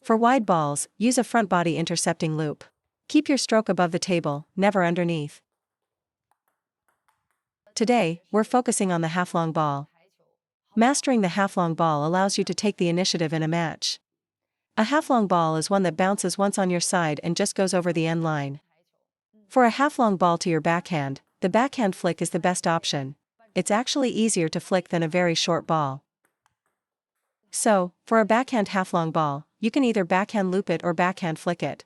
For wide balls, use a front body intercepting loop. Keep your stroke above the table, never underneath. Today, we're focusing on the half-long ball. Mastering the half-long ball allows you to take the initiative in a match. A half-long ball is one that bounces once on your side and just goes over the end line. For a half-long ball to your backhand, the backhand flick is the best option. It's actually easier to flick than a very short ball. So, for a backhand half-long ball, you can either backhand loop it or backhand flick it.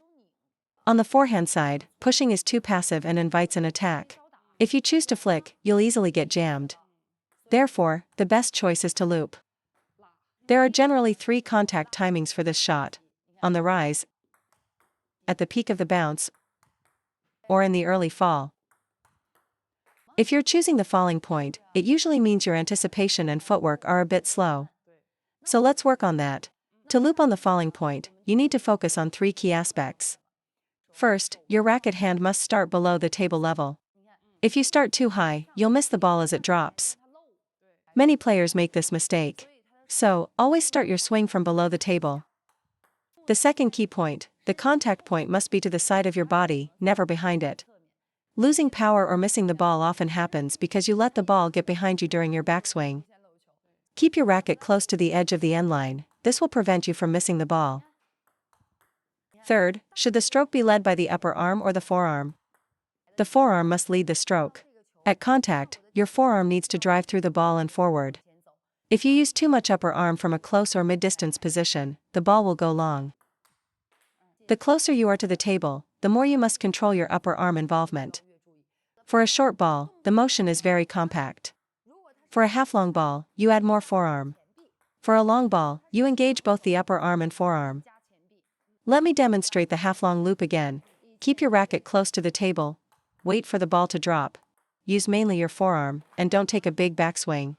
On the forehand side, pushing is too passive and invites an attack. If you choose to flick, you'll easily get jammed. Therefore, the best choice is to loop. There are generally 3 contact timings for this shot: on the rise, at the peak of the bounce, or in the early fall. If you're choosing the falling point, it usually means your anticipation and footwork are a bit slow. So let's work on that. To loop on the falling point, you need to focus on 3 key aspects. First, your racket hand must start below the table level. If you start too high, you'll miss the ball as it drops. Many players make this mistake. So, always start your swing from below the table. The second key point, the contact point, must be to the side of your body, never behind it. Losing power or missing the ball often happens because you let the ball get behind you during your backswing. Keep your racket close to the edge of the end line. This will prevent you from missing the ball. Third, should the stroke be led by the upper arm or the forearm? The forearm must lead the stroke. At contact, your forearm needs to drive through the ball and forward. If you use too much upper arm from a close or mid-distance position, the ball will go long. The closer you are to the table, the more you must control your upper arm involvement. For a short ball, the motion is very compact. For a half-long ball, you add more forearm. For a long ball, you engage both the upper arm and forearm. Let me demonstrate the half-long loop again. Keep your racket close to the table. Wait for the ball to drop. Use mainly your forearm, and don't take a big backswing.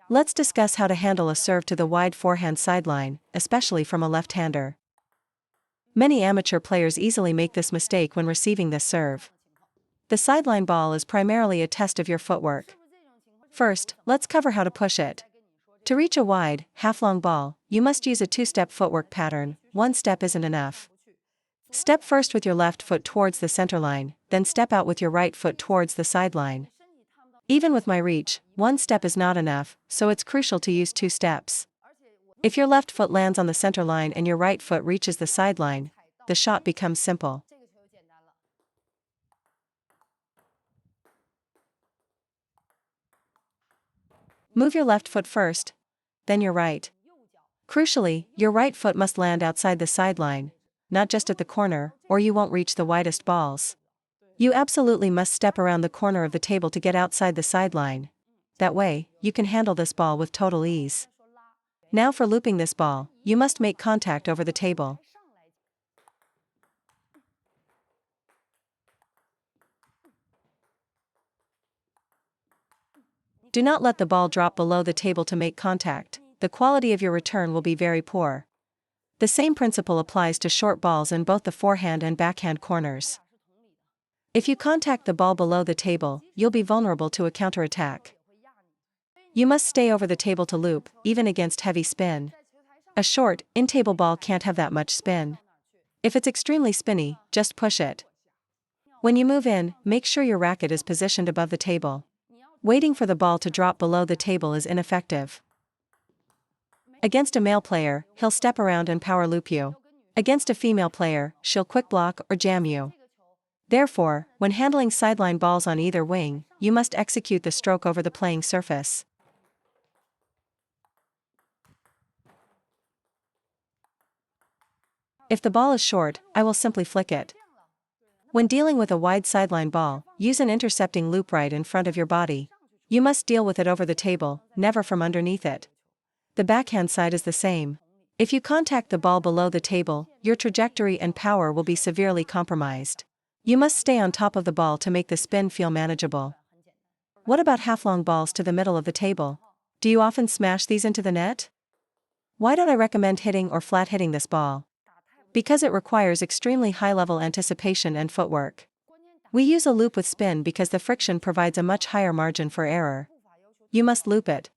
Let's discuss how to handle a serve to the wide forehand sideline, especially from a left-hander. Many amateur players easily make this mistake when receiving this serve. The sideline ball is primarily a test of your footwork. First, let's cover how to push it. To reach a wide, half-long ball, you must use a 2-step footwork pattern. 1 step isn't enough. Step first with your left foot towards the center line, then step out with your right foot towards the sideline. Even with my reach, 1 step is not enough, so it's crucial to use 2 steps. If your left foot lands on the center line and your right foot reaches the sideline, the shot becomes simple. Move your left foot first, then your right. Crucially, your right foot must land outside the sideline, not just at the corner, or you won't reach the widest balls. You absolutely must step around the corner of the table to get outside the sideline. That way, you can handle this ball with total ease. Now for looping this ball, you must make contact over the table. Do not let the ball drop below the table to make contact. The quality of your return will be very poor. The same principle applies to short balls in both the forehand and backhand corners. If you contact the ball below the table, you'll be vulnerable to a counterattack. You must stay over the table to loop, even against heavy spin. A short, in-table ball can't have that much spin. If it's extremely spinny, just push it. When you move in, make sure your racket is positioned above the table. Waiting for the ball to drop below the table is ineffective. Against a male player, he'll step around and power loop you. Against a female player, she'll quick block or jam you. Therefore, when handling sideline balls on either wing, you must execute the stroke over the playing surface. If the ball is short, I will simply flick it. When dealing with a wide sideline ball, use an intercepting loop right in front of your body. You must deal with it over the table, never from underneath it. The backhand side is the same. If you contact the ball below the table, your trajectory and power will be severely compromised. You must stay on top of the ball to make the spin feel manageable. What about half-long balls to the middle of the table? Do you often smash these into the net? Why don't I recommend hitting or flat hitting this ball? Because it requires extremely high-level anticipation and footwork. We use a loop with spin because the friction provides a much higher margin for error. You must loop it.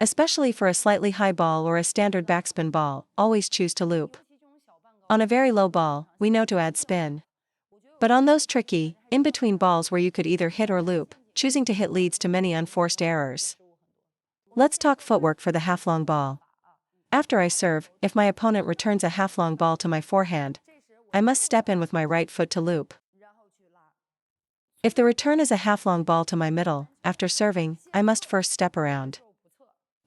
Especially for a slightly high ball or a standard backspin ball, always choose to loop. On a very low ball, we know to add spin. But on those tricky, in-between balls where you could either hit or loop, choosing to hit leads to many unforced errors. Let's talk footwork for the half-long ball. After I serve, if my opponent returns a half-long ball to my forehand, I must step in with my right foot to loop. If the return is a half-long ball to my middle, after serving, I must first step around.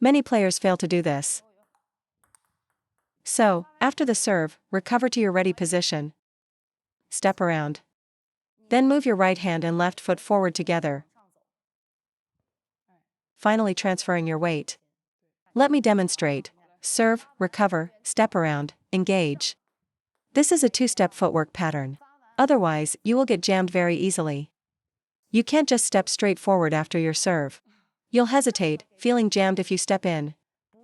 Many players fail to do this. So, after the serve, recover to your ready position. Step around. Then move your right hand and left foot forward together, finally transferring your weight. Let me demonstrate. Serve, recover, step around, engage. This is a two-step footwork pattern. Otherwise, you will get jammed very easily. You can't just step straight forward after your serve. You'll hesitate, feeling jammed if you step in,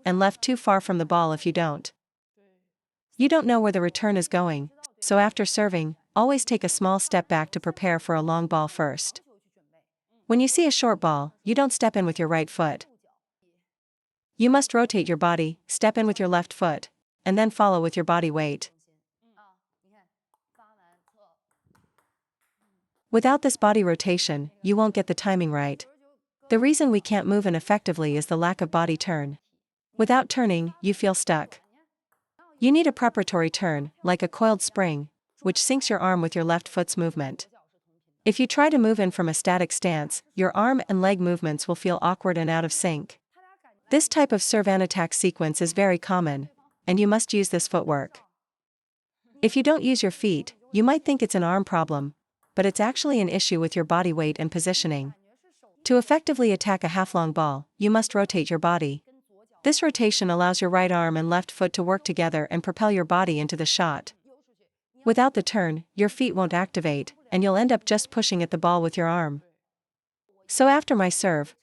and left too far from the ball if you don't. You don't know where the return is going, so after serving, always take a small step back to prepare for a long ball first. When you see a short ball, you don't step in with your right foot. You must rotate your body, step in with your left foot, and then follow with your body weight. Without this body rotation, you won't get the timing right. The reason we can't move in effectively is the lack of body turn. Without turning, you feel stuck. You need a preparatory turn, like a coiled spring, which syncs your arm with your left foot's movement. If you try to move in from a static stance, your arm and leg movements will feel awkward and out of sync. This type of serve and attack sequence is very common, and you must use this footwork. If you don't use your feet, you might think it's an arm problem, but it's actually an issue with your body weight and positioning. To effectively attack a half-long ball, you must rotate your body. This rotation allows your right arm and left foot to work together and propel your body into the shot. Without the turn, your feet won't activate, and you'll end up just pushing at the ball with your arm. So after my serve,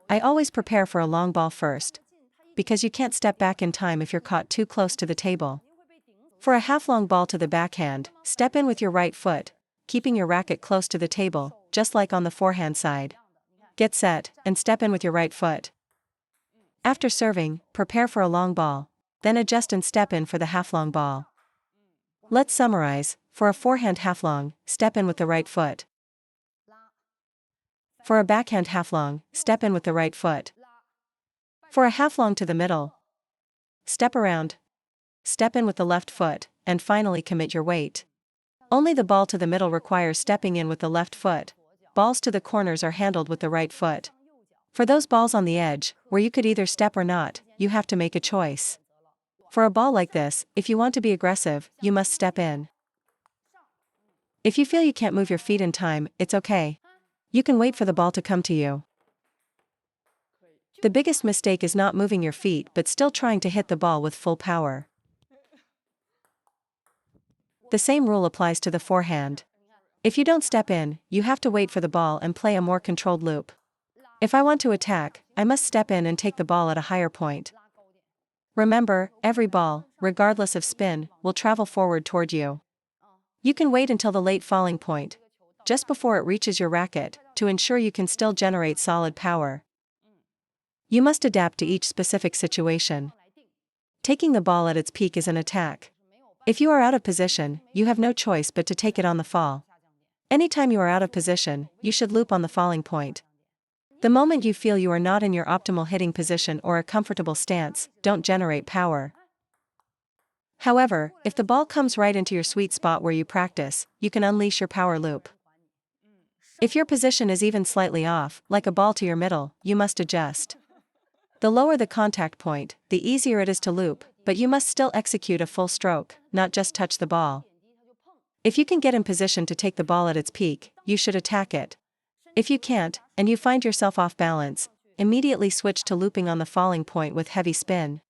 I always prepare for a long ball first, because you can't step back in time if you're caught too close to the table. For a half-long ball to the backhand, step in with your right foot, keeping your racket close to the table, just like on the forehand side. Get set, and step in with your right foot. After serving, prepare for a long ball, then adjust and step in for the half-long ball. Let's summarize. For a forehand half-long, step in with the right foot. For a backhand half-long, step in with the right foot. For a half-long to the middle, step around, step in with the left foot, and finally commit your weight. Only the ball to the middle requires stepping in with the left foot. Balls to the corners are handled with the right foot. For those balls on the edge, where you could either step or not, you have to make a choice. For a ball like this, if you want to be aggressive, you must step in. If you feel you can't move your feet in time, it's okay. You can wait for the ball to come to you. The biggest mistake is not moving your feet but still trying to hit the ball with full power. The same rule applies to the forehand. If you don't step in, you have to wait for the ball and play a more controlled loop. If I want to attack, I must step in and take the ball at a higher point. Remember, every ball, regardless of spin, will travel forward toward you. You can wait until the late falling point, just before it reaches your racket, to ensure you can still generate solid power. You must adapt to each specific situation. Taking the ball at its peak is an attack. If you are out of position, you have no choice but to take it on the fall. Anytime you are out of position, you should loop on the falling point. The moment you feel you are not in your optimal hitting position or a comfortable stance, don't generate power. However, if the ball comes right into your sweet spot where you practice, you can unleash your power loop. If your position is even slightly off, like a ball to your middle, you must adjust. The lower the contact point, the easier it is to loop, but you must still execute a full stroke, not just touch the ball. If you can get in position to take the ball at its peak, you should attack it. If you can't, and you find yourself off balance, immediately switch to looping on the falling point with heavy spin.